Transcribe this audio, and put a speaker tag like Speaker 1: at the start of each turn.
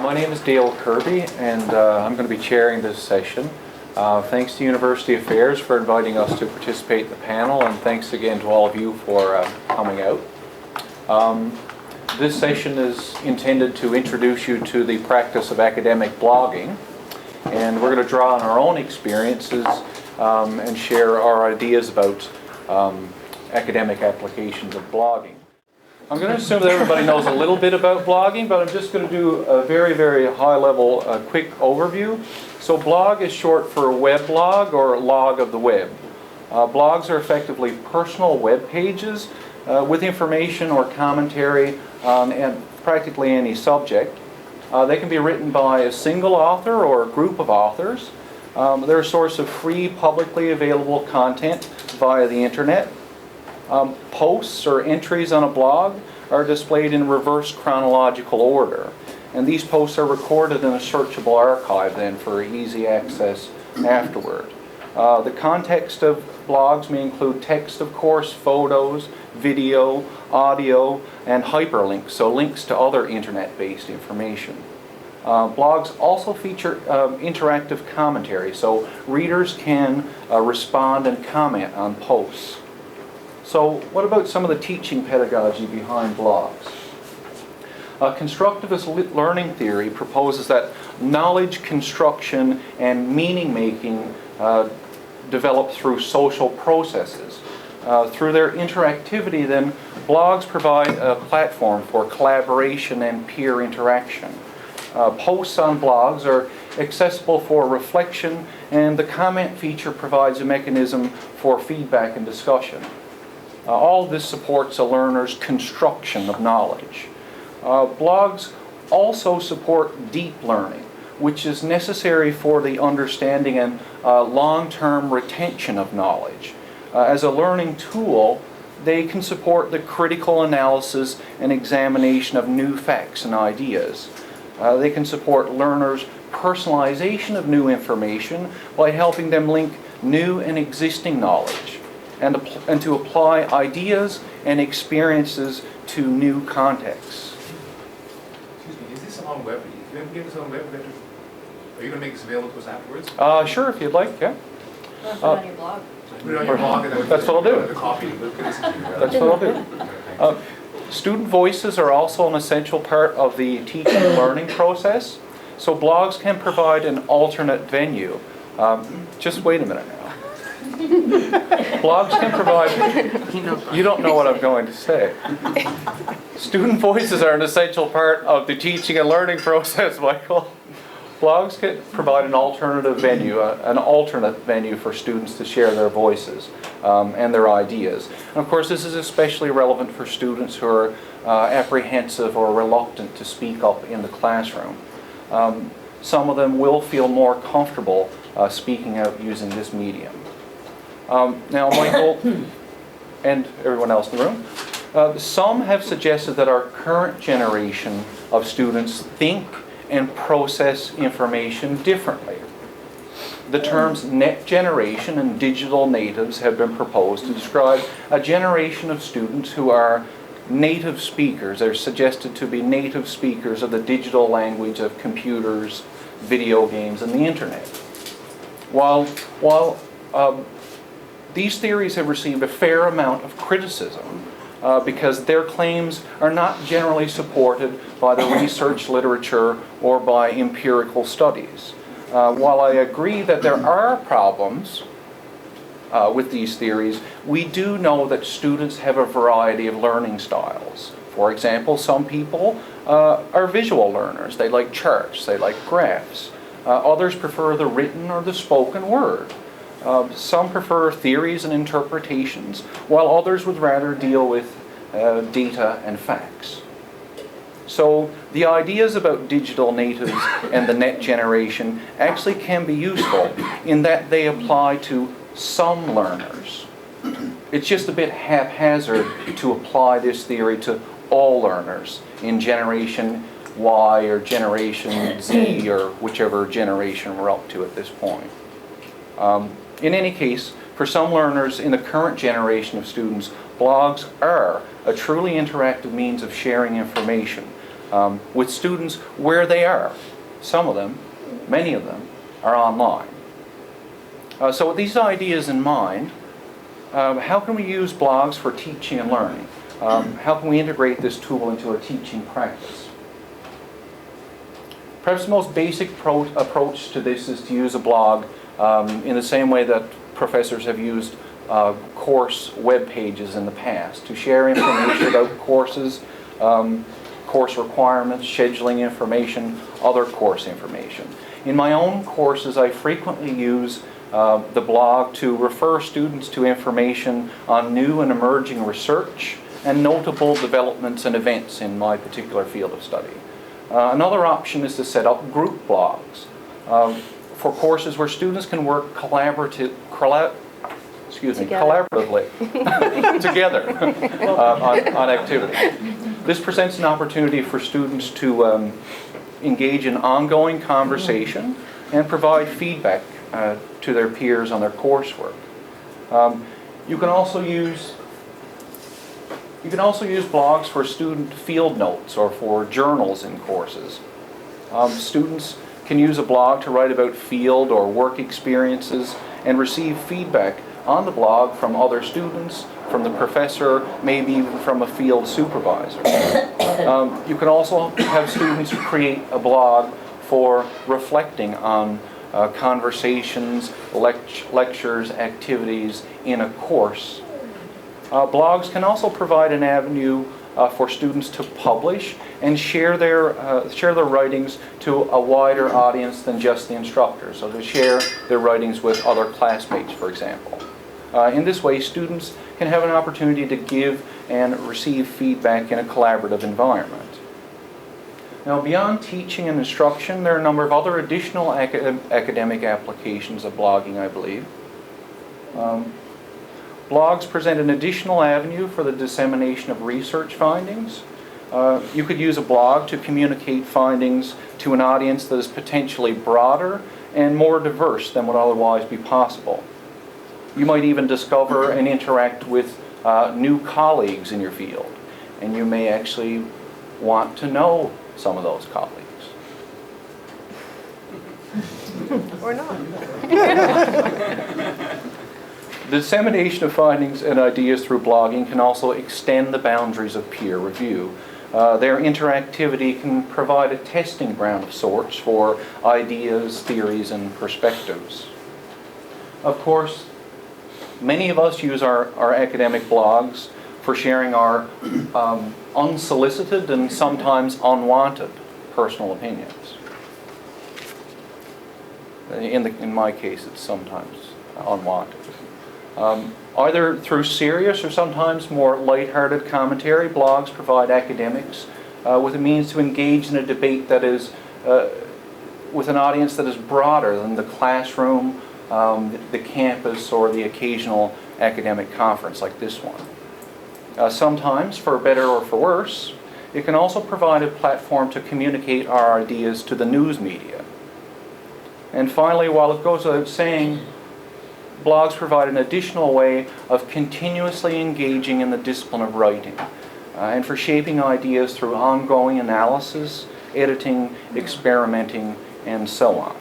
Speaker 1: My name is Dale Kirby, and I'm going to be chairing this session. Thanks to University Affairs for inviting us to participate in the panel, and thanks again to all of you for coming out. This session is intended to introduce you to the practice of academic blogging, and we're going to draw on our own experiences and share our ideas about academic applications of blogging. I'm going to assume that everybody knows a little bit about blogging, but I'm just going to do a very, very high-level, quick overview. So blog is short for weblog or log of the web. Blogs are effectively personal web pages with information or commentary on practically any subject. They can be written by a single author or a group of authors. They're a source of free, publicly available content via the internet. Posts or entries on a blog are displayed in reverse chronological order, and these posts are recorded in a searchable archive then for easy access afterward. The context of blogs may include text, of course, photos, video, audio, and hyperlinks, so links to other internet-based information. Blogs also feature interactive commentary, so readers can respond and comment on posts. So what about some of the teaching pedagogy behind blogs? Constructivist learning theory proposes that knowledge construction and meaning making develop through social processes. Through their interactivity, then, blogs provide a platform for collaboration and peer interaction. Posts on blogs are accessible for reflection, and the comment feature provides a mechanism for feedback and discussion. All of this supports a learner's construction of knowledge. Blogs also support deep learning, which is necessary for the understanding and long-term retention of knowledge. As a learning tool, they can support the critical analysis and examination of new facts and ideas. They can support learners' personalization of new information by helping them link new and existing knowledge, and to apply ideas and experiences to new contexts.
Speaker 2: Excuse me, is this on web? If you ever get this on web, are you going to make this available to us afterwards?
Speaker 1: Sure, if you'd like, yeah.
Speaker 3: Put it on your blog.
Speaker 2: Put it on your blog, and then
Speaker 1: That's what I'll do.
Speaker 2: The copy. Look at this.
Speaker 1: That's what I'll do. Student voices are also an essential part of the teaching and learning process. So blogs can provide an alternate venue. Just wait a minute now. Blogs can provide... You don't know what I'm going to say. Student voices are an essential part of the teaching and learning process, Michael. Blogs can provide an alternative venue, for students to share their voices and their ideas. And of course, this is especially relevant for students who are apprehensive or reluctant to speak up in the classroom. Some of them will feel more comfortable speaking out using this medium. Now, Michael and everyone else in the room, some have suggested that our current generation of students think and process information differently. The terms net generation and digital natives have been proposed to describe a generation of students who are native speakers. They're suggested to be native speakers of the digital language of computers, video games, and the internet. While these theories have received a fair amount of criticism because their claims are not generally supported by the research literature or by empirical studies. While I agree that there are problems with these theories, we do know that students have a variety of learning styles. For example, some people are visual learners. They like charts, they like graphs. Others prefer the written or the spoken word. Some prefer theories and interpretations, while others would rather deal with data and facts. So the ideas about digital natives and the net generation actually can be useful in that they apply to some learners. It's just a bit haphazard to apply this theory to all learners in Generation Y or Generation Z or whichever generation we're up to at this point. In any case, for some learners in the current generation of students, blogs are a truly interactive means of sharing information. with students where they are. Some of them, many of them, are online. So with these ideas in mind, how can we use blogs for teaching and learning? How can we integrate this tool into a teaching practice? Perhaps the most basic approach to this is to use a blog in the same way that professors have used course web pages in the past, to share information about courses, course requirements, scheduling information, other course information. In my own courses, I frequently use the blog to refer students to information on new and emerging research and notable developments and events in my particular field of study. Another option is to set up group blogs for courses where students can work collaboratively together on activities. This presents an opportunity for students to engage in ongoing conversation and provide feedback to their peers on their coursework. You can also use blogs for student field notes or for journals in courses. Students can use a blog to write about field or work experiences and receive feedback on the blog from other students, from the professor, maybe even from a field supervisor. You can also have students create a blog for reflecting on conversations, lectures, activities in a course. Blogs can also provide an avenue for students to publish and share their writings to a wider audience than just the instructor. So to share their writings with other classmates, for example. In this way, students can have an opportunity to give and receive feedback in a collaborative environment. Now, beyond teaching and instruction, there are a number of other additional academic applications of blogging, I believe. Blogs present an additional avenue for the dissemination of research findings. You could use a blog to communicate findings to an audience that is potentially broader and more diverse than would otherwise be possible. You might even discover and interact with new colleagues in your field, and you may actually want to know some of those colleagues.
Speaker 3: Or not.
Speaker 1: The dissemination of findings and ideas through blogging can also extend the boundaries of peer review. Their interactivity can provide a testing ground of sorts for ideas, theories, and perspectives. Of course, many of us use our academic blogs for sharing our unsolicited and sometimes unwanted personal opinions. In my case, it's sometimes unwanted. Either through serious or sometimes more lighthearted commentary, blogs provide academics with a means to engage in a debate that is with an audience that is broader than the classroom, the campus, or the occasional academic conference like this one. Sometimes, for better or for worse, it can also provide a platform to communicate our ideas to the news media. And finally, while it goes without saying, blogs provide an additional way of continuously engaging in the discipline of writing and for shaping ideas through ongoing analysis, editing, experimenting, and so on.